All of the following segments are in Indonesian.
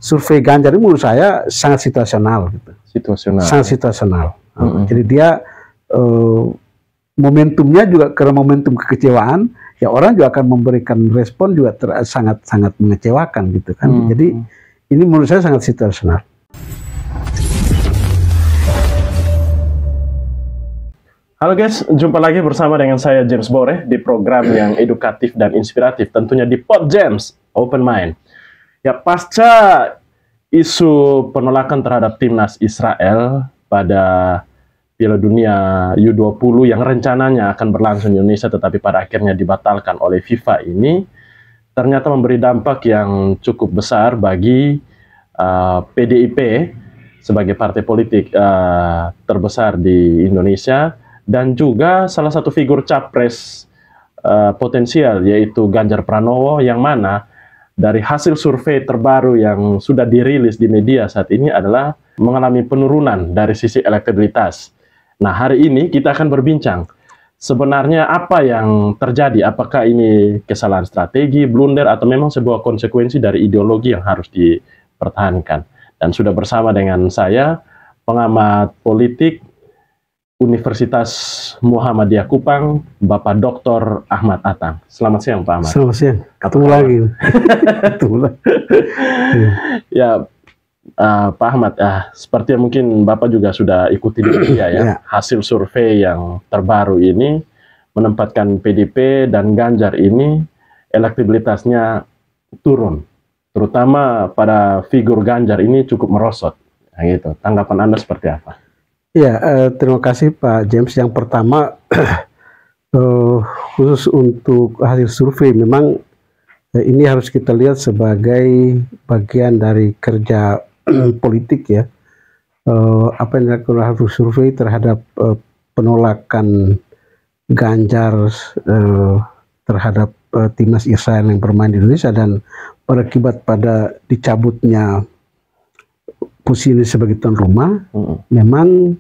survei Ganjar ini menurut saya sangat situasional gitu. Situasional. Sangat situasional. Jadi dia momentumnya juga karena momentum kekecewaan, ya orang juga akan memberikan respon juga sangat mengecewakan gitu kan. Jadi ini menurut saya sangat situasional. Halo guys, jumpa lagi bersama dengan saya James Boreh di program yang edukatif dan inspiratif, tentunya di Pod James Open Mind. Ya, pasca isu penolakan terhadap timnas Israel pada Piala Dunia U20 yang rencananya akan berlangsung di Indonesia tetapi pada akhirnya dibatalkan oleh FIFA ini, ternyata memberi dampak yang cukup besar bagi PDIP sebagai partai politik terbesar di Indonesia, dan juga salah satu figur capres potensial yaitu Ganjar Pranowo, yang mana dari hasil survei terbaru yang sudah dirilis di media saat ini adalah mengalami penurunan dari sisi elektabilitas. Nah, hari ini kita akan berbincang sebenarnya apa yang terjadi, apakah ini kesalahan strategi, blunder, atau memang sebuah konsekuensi dari ideologi yang harus dipertahankan. Dan sudah bersama dengan saya pengamat politik Universitas Muhammadiyah Kupang, Bapak Dr. Ahmad Atang. Selamat siang, Pak Ahmad. Selamat siang. Ketemu lagi. Ketemu lagi. Ya, Pak Ahmad, seperti yang mungkin Bapak juga sudah ikuti di media ya, hasil survei yang terbaru ini menempatkan PDIP dan Ganjar ini elektabilitasnya turun, terutama pada figur Ganjar ini cukup merosot. Nah, gitu. Tanggapan Anda seperti apa? Ya, terima kasih Pak James. Yang pertama, khusus untuk hasil survei, memang ini harus kita lihat sebagai bagian dari kerja politik ya. Apa yang dilakukan hasil survei terhadap penolakan Ganjar terhadap timnas Israel yang bermain di Indonesia, dan berakibat pada dicabutnya posisi sebagai tuan rumah. Memang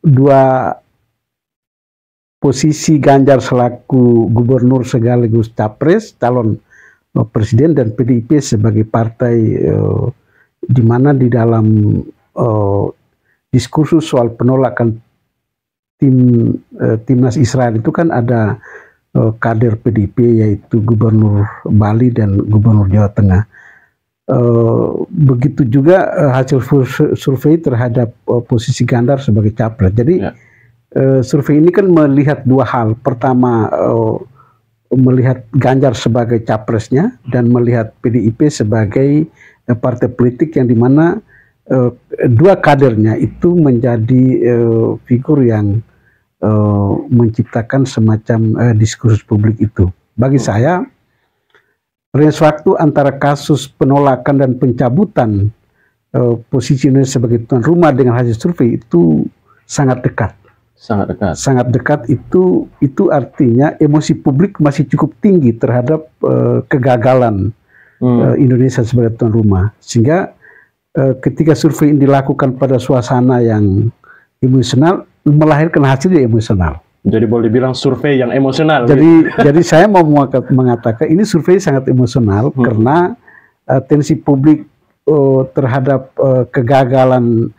dua posisi Ganjar selaku gubernur sekaligus capres calon presiden, dan PDIP sebagai partai di mana di dalam diskursus soal penolakan timnas Israel itu kan ada kader PDIP yaitu gubernur Bali dan gubernur Jawa Tengah. Begitu juga hasil survei terhadap posisi Ganjar sebagai capres. Jadi survei ini kan melihat dua hal. Pertama, melihat Ganjar sebagai capresnya, dan melihat PDIP sebagai partai politik yang dimana dua kadernya itu menjadi figur yang menciptakan semacam diskursus publik itu. Bagi saya, range waktu antara kasus penolakan dan pencabutan posisi Indonesia sebagai tuan rumah dengan hasil survei itu sangat dekat. Sangat dekat. Sangat dekat itu artinya emosi publik masih cukup tinggi terhadap kegagalan Indonesia sebagai tuan rumah. Sehingga ketika survei ini dilakukan pada suasana yang emosional, melahirkan hasil yang emosional. Jadi boleh dibilang survei yang emosional. Jadi saya mau mengatakan ini survei sangat emosional karena tensi publik terhadap kegagalan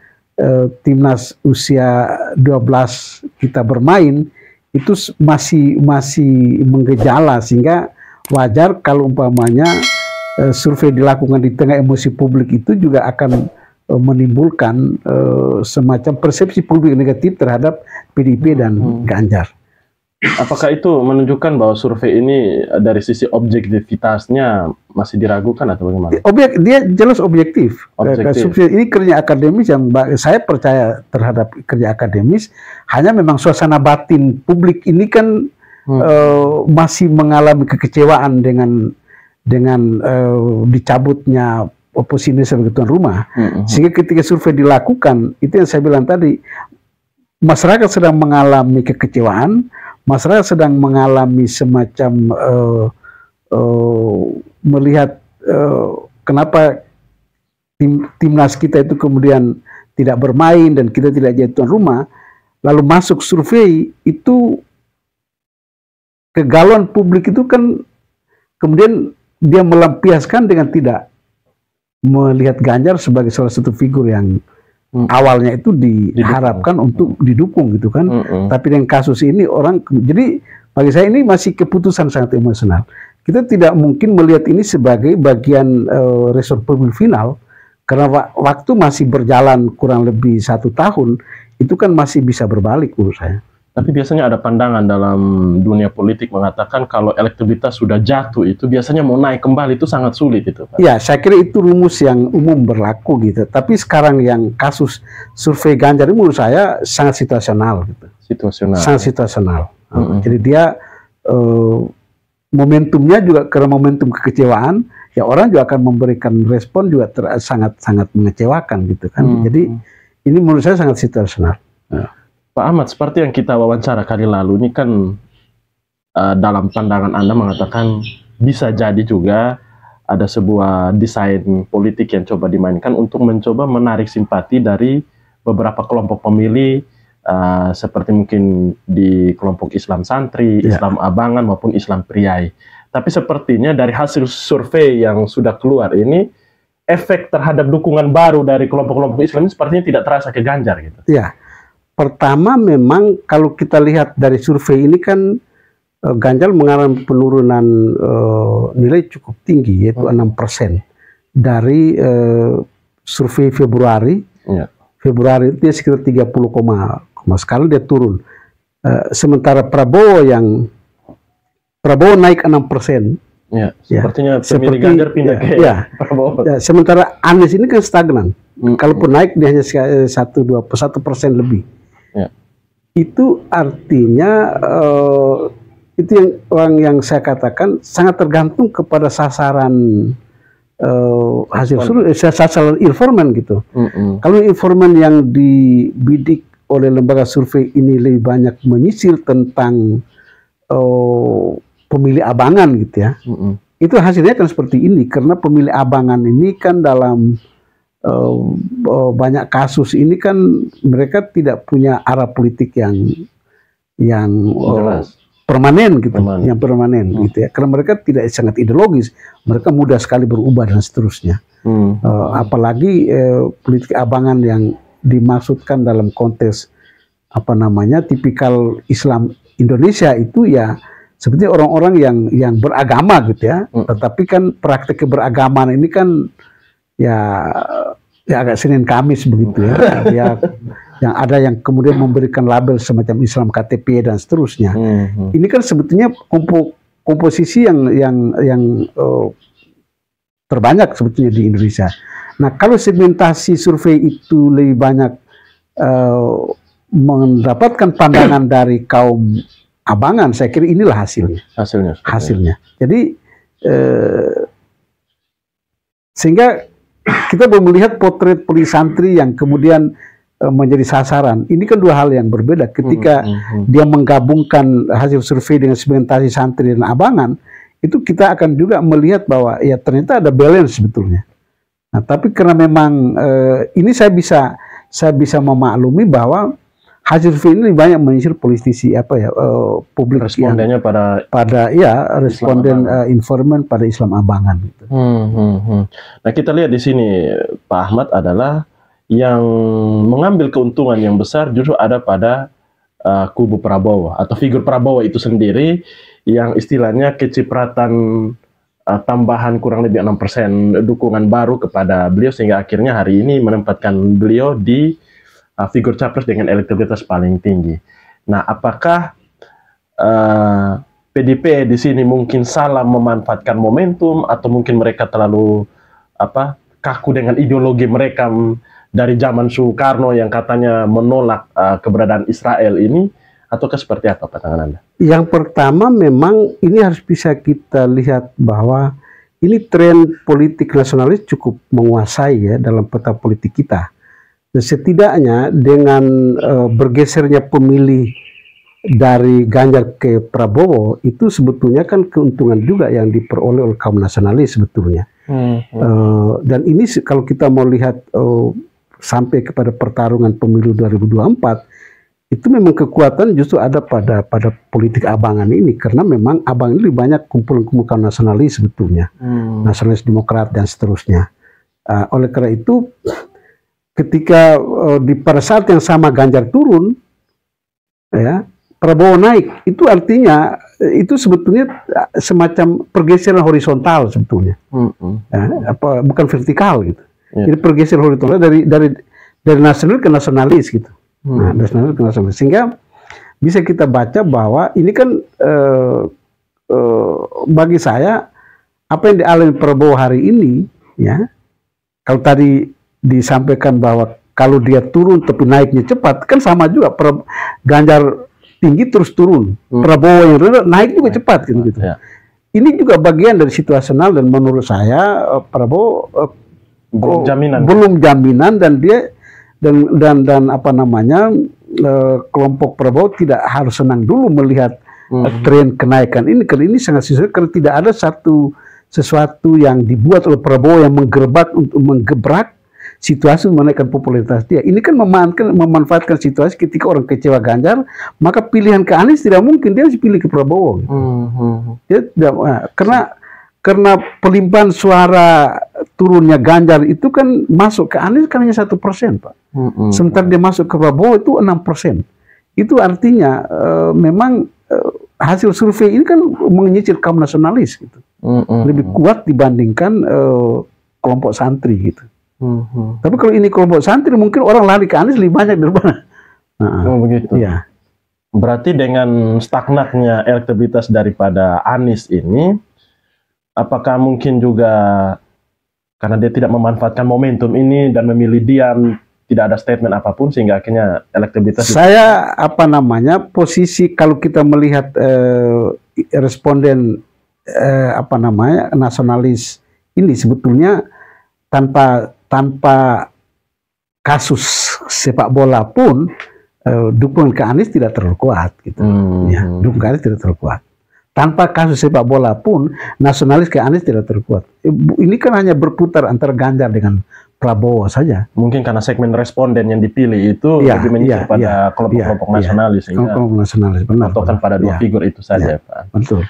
timnas usia 12 kita bermain itu masih menggejala, sehingga wajar kalau umpamanya survei dilakukan di tengah emosi publik itu juga akan menimbulkan semacam persepsi publik negatif terhadap PDIP dan Ganjar. Apakah itu menunjukkan bahwa survei ini dari sisi objektivitasnya masih diragukan atau bagaimana? Dia jelas objektif. Survei ini kerja akademis yang saya percaya terhadap kerja akademis. Hanya memang suasana batin publik ini kan masih mengalami kekecewaan dengan dicabutnya posisi sebagai tuan rumah. Sehingga ketika survei dilakukan, itu yang saya bilang tadi, masyarakat sedang mengalami kekecewaan, masyarakat sedang mengalami semacam melihat kenapa timnas kita itu kemudian tidak bermain dan kita tidak jadi tuan rumah, lalu masuk survei itu kegalauan publik itu kan kemudian dia melampiaskan dengan tidak melihat Ganjar sebagai salah satu figur yang awalnya itu diharapkan untuk didukung gitu kan. Tapi dengan kasus ini orang, jadi bagi saya ini masih keputusan sangat emosional. Kita tidak mungkin melihat ini sebagai bagian resolusi final, karena waktu masih berjalan kurang lebih 1 tahun, itu kan masih bisa berbalik menurut saya. Tapi biasanya ada pandangan dalam dunia politik mengatakan kalau elektabilitas sudah jatuh itu biasanya mau naik kembali itu sangat sulit itu, Pak. Ya, saya kira itu rumus yang umum berlaku gitu. Tapi sekarang yang kasus survei Ganjar ini menurut saya sangat situasional gitu. Situasional. Sangat situasional. Jadi dia momentumnya juga karena momentum kekecewaan, ya orang juga akan memberikan respon juga sangat mengecewakan gitu kan. Jadi ini menurut saya sangat situasional. Pak Ahmad, seperti yang kita wawancara kali lalu, ini kan dalam pandangan Anda mengatakan bisa jadi juga ada sebuah desain politik yang coba dimainkan untuk mencoba menarik simpati dari beberapa kelompok pemilih, seperti mungkin di kelompok Islam santri, Islam abangan, maupun Islam priai. Tapi sepertinya dari hasil survei yang sudah keluar ini, efek terhadap dukungan baru dari kelompok-kelompok Islam ini sepertinya tidak terasa ke Ganjar gitu. Iya. Pertama memang kalau kita lihat dari survei ini kan Ganjar mengalami penurunan nilai cukup tinggi, yaitu 6% dari survei Februari. Februari itu dia sekitar 30, sekarang dia turun. Sementara Prabowo naik 6%. Ya, sepertinya pemilih Ganjar pindah ke Prabowo. Ya, sementara Anies ini kan stagnan. Kalaupun naik dia hanya 1% lebih. Itu artinya itu yang saya katakan sangat tergantung kepada sasaran hasil survei, sasaran informan gitu. Kalau informan yang dibidik oleh lembaga survei ini lebih banyak menyisir tentang pemilih abangan gitu ya, itu hasilnya kan seperti ini, karena pemilih abangan ini kan dalam banyak kasus ini kan mereka tidak punya arah politik yang permanen gitu, yang permanen gitu ya, karena mereka tidak sangat ideologis, mereka mudah sekali berubah dan seterusnya. Apalagi politik abangan yang dimaksudkan dalam konteks apa namanya tipikal Islam Indonesia itu ya seperti orang-orang yang beragama gitu ya, tetapi kan praktek keberagaman ini kan ya agak Senin Kamis begitu ya. Yang ada yang kemudian memberikan label semacam Islam KTP dan seterusnya. Ini kan sebetulnya komposisi yang terbanyak sebetulnya di Indonesia. Nah, kalau segmentasi survei itu lebih banyak mendapatkan pandangan dari kaum abangan, saya kira inilah hasilnya. Jadi sehingga kita belum melihat potret pemilih santri yang kemudian menjadi sasaran. Ini kan dua hal yang berbeda. Ketika dia menggabungkan hasil survei dengan segmentasi santri dan abangan, itu kita akan juga melihat bahwa ya ternyata ada balance sebetulnya. Nah, tapi karena memang ini saya bisa memaklumi bahwa hasil survei ini banyak menyisir politisi publik respondennya pada responden informan pada Islam abangan gitu. Nah, kita lihat di sini Pak Ahmad adalah yang mengambil keuntungan yang besar justru ada pada kubu Prabowo atau figur Prabowo itu sendiri, yang istilahnya kecipratan tambahan kurang lebih 6% dukungan baru kepada beliau, sehingga akhirnya hari ini menempatkan beliau di figur capres dengan elektabilitas paling tinggi. Nah, apakah PDIP di sini mungkin salah memanfaatkan momentum, atau mungkin mereka terlalu kaku dengan ideologi mereka dari zaman Soekarno yang katanya menolak keberadaan Israel ini, ataukah seperti apa pandangan Anda? Yang pertama memang ini harus bisa kita lihat bahwa ini tren politik nasionalis cukup menguasai ya dalam peta politik kita. Setidaknya dengan bergesernya pemilih dari Ganjar ke Prabowo itu sebetulnya kan keuntungan juga yang diperoleh oleh kaum nasionalis sebetulnya. Dan ini kalau kita mau lihat sampai kepada pertarungan pemilu 2024, itu memang kekuatan justru ada pada politik abangan ini, karena memang abang ini lebih banyak kumpulan-kumpulan nasionalis sebetulnya, nasionalis demokrat dan seterusnya. Oleh karena itu, ketika pada saat yang sama Ganjar turun, ya, Prabowo naik, itu artinya itu sebetulnya semacam pergeseran horizontal sebetulnya, ya, bukan vertikal gitu. Jadi pergeseran horizontal dari nasional ke nasionalis gitu. Nah, nasional ke nasionalis, sehingga bisa kita baca bahwa ini kan bagi saya apa yang dialami Prabowo hari ini, ya. Kalau tadi disampaikan bahwa kalau dia turun tapi naiknya cepat, kan sama juga. Ganjar tinggi terus turun, Prabowo yang rendah naik juga cepat gitu. Ya. Ini juga bagian dari situasional, dan menurut saya Prabowo belum jaminan dan dia dan apa namanya, kelompok Prabowo tidak harus senang dulu melihat tren kenaikan ini, karena ini sangat sesuai, karena tidak ada sesuatu yang dibuat oleh Prabowo yang menggebrak situasi menaikkan popularitas dia. Ini kan memanfaatkan situasi ketika orang kecewa Ganjar, maka pilihan ke Anies tidak mungkin, dia harus pilih ke Prabowo. Dia karena pelimpahan suara turunnya Ganjar itu kan masuk ke Anies kan hanya 1%, Pak. Sementara dia masuk ke Prabowo itu 6%. Itu artinya memang hasil survei ini kan menyicil kaum nasionalis gitu. Lebih kuat dibandingkan kelompok santri gitu. Tapi kalau ini kelompok santri, mungkin orang lari ke Anies lebih banyak daripada. Begitu. Ya. Berarti dengan stagnannya elektabilitas daripada Anies ini, apakah mungkin juga karena dia tidak memanfaatkan momentum ini dan memilih diam, tidak ada statement apapun, sehingga akhirnya elektabilitas? Saya posisi kalau kita melihat responden nasionalis ini sebetulnya tanpa kasus sepak bola pun dukungan ke Anies tidak terlalu kuat gitu. Ya, dukungan ke Anies tidak terlalu kuat. Tanpa kasus sepak bola pun nasionalis ke Anies tidak terlalu kuat. Ini kan hanya berputar antara Ganjar dengan Prabowo saja. Mungkin karena segmen responden yang dipilih itu lebih menyisir pada kelompok-kelompok nasionalis, sehingga kelompok nasionalis, benar, pada dua figur itu saja, Pak. Betul.